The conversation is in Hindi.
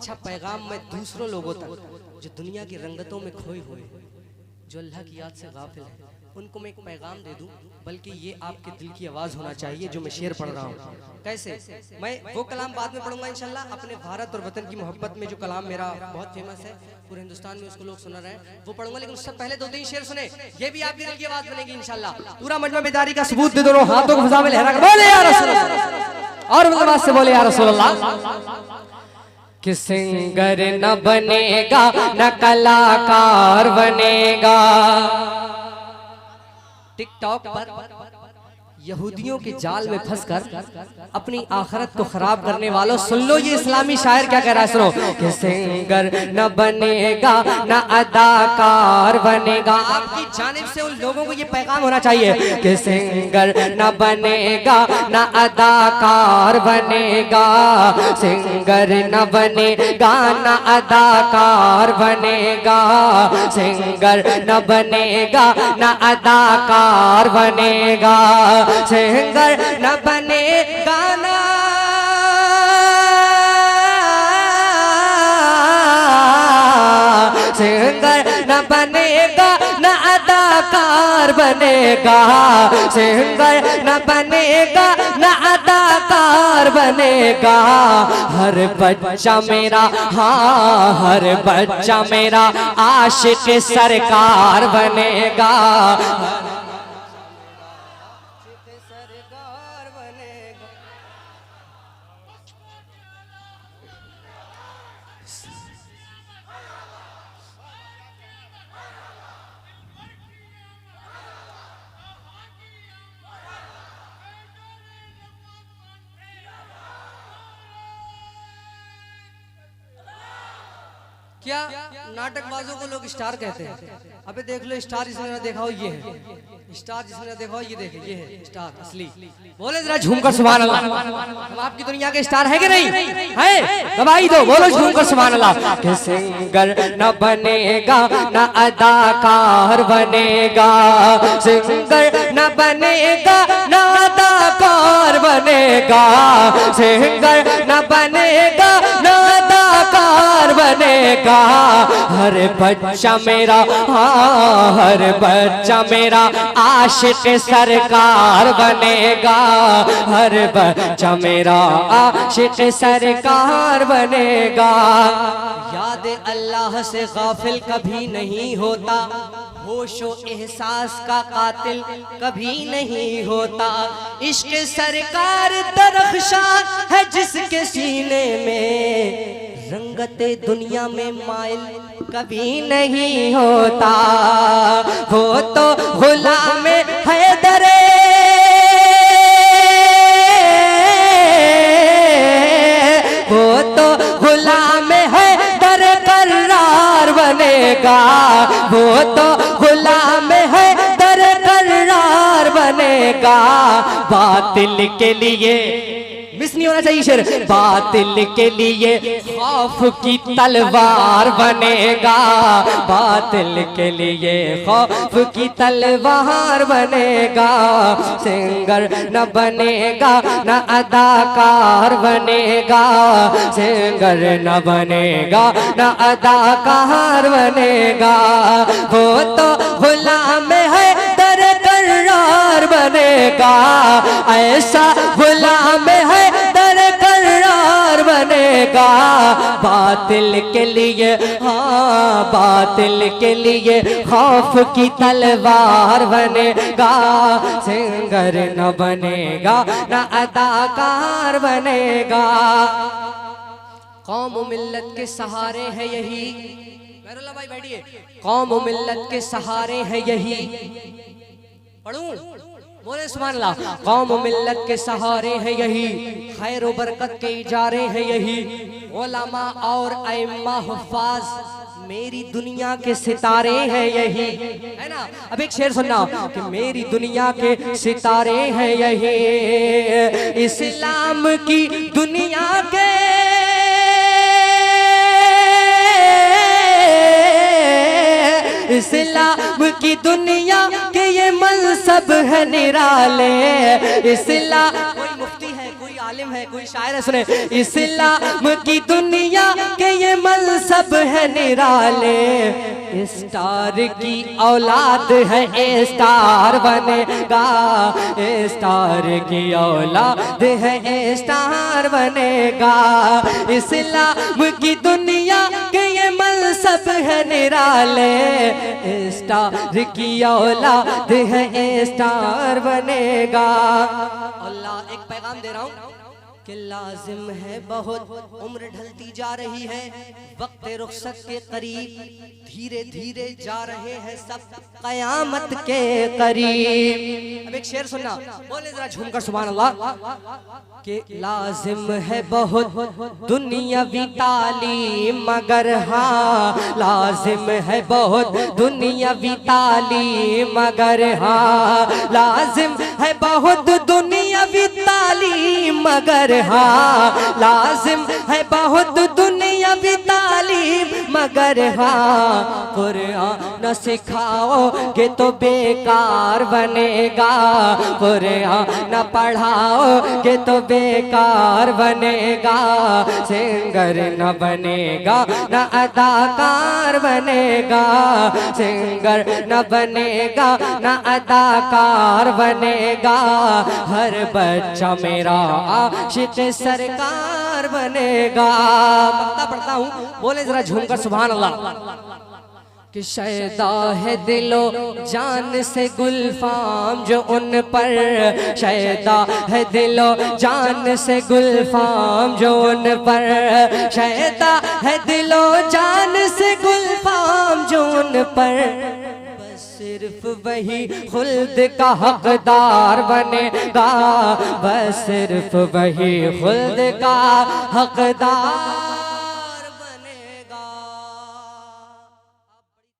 अच्छा पैगाम मैं दूसरों लोगों तक जो दुनिया की रंगतों में खोए हुए, जो अल्लाह की याद से गाफिल है, उनको मैं एक पैगाम दे दूं, बल्कि ये आपके दिल की आवाज़ होना चाहिए जो मैं शेर पढ़ रहा हूँ। कैसे? मैं वो कलाम बाद में पढ़ूंगा इंशाल्लाह। अपने भारत और वतन की मोहब्बत में जो कलाम मेरा बहुत फेमस है, पूरे हिंदुस्तान में उसको लोग सुना रहे हैं, वो पढ़ूंगा। लेकिन उससे पहले 2-3 शेर सुने, ये भी आपके दिल की आवाज़ बनेगी इंशाल्लाह। पूरा मजमा बेदारी का सबूत दे, दोनों हाथों को फजा में लहरा कर बोले या रसूल अल्लाह, और मतलब से बोले या रसूल अल्लाह। कि सिंगर न बनेगा न कलाकार बनेगा। टिकटॉक पर यहूदियों के जाल में फंसकर अपनी आखिरत को खराब करने वालों, सुन लो ये इस्लामी शायर क्या कह रहा है, सुनो। कि सिंगर न बनेगा न अदाकार बनेगा। आपकी जानिब से उन लोगों को ये पैगाम होना चाहिए कि सिंगर न बनेगा न अदाकार बनेगा। सिंगर न बनेगा न अदाकार बनेगा। सिंगर न बनेगा न अदाकार बनेगा। सिंगर न बनेगा ना सिंगर न बनेगा न अदाकार बनेगा। सिंगर न बनेगा न अदाकार बनेगा। हर बच्चा मेरा, हाँ हर बच्चा मेरा आशिक सरकार बनेगा। क्या नाटकबाजों को लोग स्टार कहते हैं? अबे देख लो, स्टार जिसने ना देखा हो ये है स्टार, जिसने ना देखा हो ये देखे, ये है स्टार असली। बोले जरा झूमकर सुभान अल्लाह। हम आपकी दुनिया के स्टार है कि नहीं है? गवाही दो, बोलो झूमकर सुभान अल्लाह। कि सिंगर न बनेगा न अदाकार बनेगा। सिंगर न बनेगा न अदाकार बनेगा। सिंगर न बनेगा न अदाकार बनेगा। हर बच्चा मेरा, हाँ हर बच्चा मेरा आशिक सरकार बनेगा। हर बच्चा मेरा आशिक सरकार बनेगा। याद अल्लाह से गाफिल कभी नहीं होता, होशो एहसास का कातिल कभी नहीं होता। इश्क सरकार दरख्शां है जिसके सीने में, रंगते दुनिया में माइल कभी नहीं होता। वो तो गुलाम हैदरे, वो तो गुलाम हैदर करार बनेगा। वो तो गुलाम हैदर करार बनेगा। बातिल के लिए मिस नहीं होना चाहिए शेर। बातिल के लिए खौफ की तलवार बनेगा। बातिल के लिए खौफ की तलवार बनेगा। सिंगर न बनेगा न अदाकार बनेगा। सिंगर न बनेगा न अदाकार बनेगा। वो तो गुलाम है दर करार बनेगा। ऐसा गुलाम है दर करार बनेगा। बातिल के लिए, हाँ बातिल के लिए खौफ की तलवार बनेगा। सिंगर न बनेगा न अदाकार बनेगा। कौम मिल्लत के सहारे है यही, मेरुल्लाह भाई बैठिए। कौम मिल्लत के सहारे है यही, पढ़ूं बोले सुभान अल्लाह। कौम मिल्लत के सहारे है यही, खैर व बरकत के इजारे है यही। उलमा और अइम्मा हुफ्फाज मेरी दुनिया के सितारे हैं यही, है ना। अब एक शेर सुनना कि मेरी दुनिया के सितारे हैं यही। इस्लाम की दुनिया के, इस्लाम की दुनिया के ये मनसब है निराले। इस्लाम, कोई मुफ्ती है, कोई आलिम है, कोई शायर है, सुने। इस्लाम की दुनिया के मनसब है निराले, स्टार की औलाद है स्टार बनेगा, स्टार की औलाद है स्टार बनेगा। इस्लाम की दुनिया के ये मनसब है निराले, स्टार की औलाद है स्टार बनेगा। अल्लाह एक पैगाम दे रहा हूँ कि लाजिम है बहुत, उम्र ढलती जा रही है, वक्त रुखसत के करीब, धीरे धीरे जा रहे हैं सब कयामत के करीब। अब एक शेर सुनना, बोले जरा झूमकर सुभान अल्लाह कि लाजिम है बहुत दुनियावी तालीम, मगर हाँ लाजिम है बहुत दुनियावी तालीम, मगर हाँ लाजिम है बहुत दुनियावी तालीम, मगर हाँ लाजिम है बहुत दुनियावी तालीम, मगर हाँ कुरान सिखाओगे तो बेकार बनेगा, कुरान पढ़ाओगे तो बेकार बनेगा। सिंगर न बनेगा न अदाकार बनेगा, सिंगर न बनेगा न अदाकार बनेगा। हर बच्चा मेरा आशिक सरकार बनेगा। पढ़ता पढ़ता हूँ, बोले जरा झूमकर सुभान अल्लाह कि शैदा है दिलो जान से गुलफाम जो उन पर, शैदा है दिलो जान से गुलफाम जो उन पर, शैदा है दिलो जान से गुलफाम जो उन पर। बस सिर्फ वही खुल्द का हकदार बनेगा, बस सिर्फ वही खुल्द का हकदार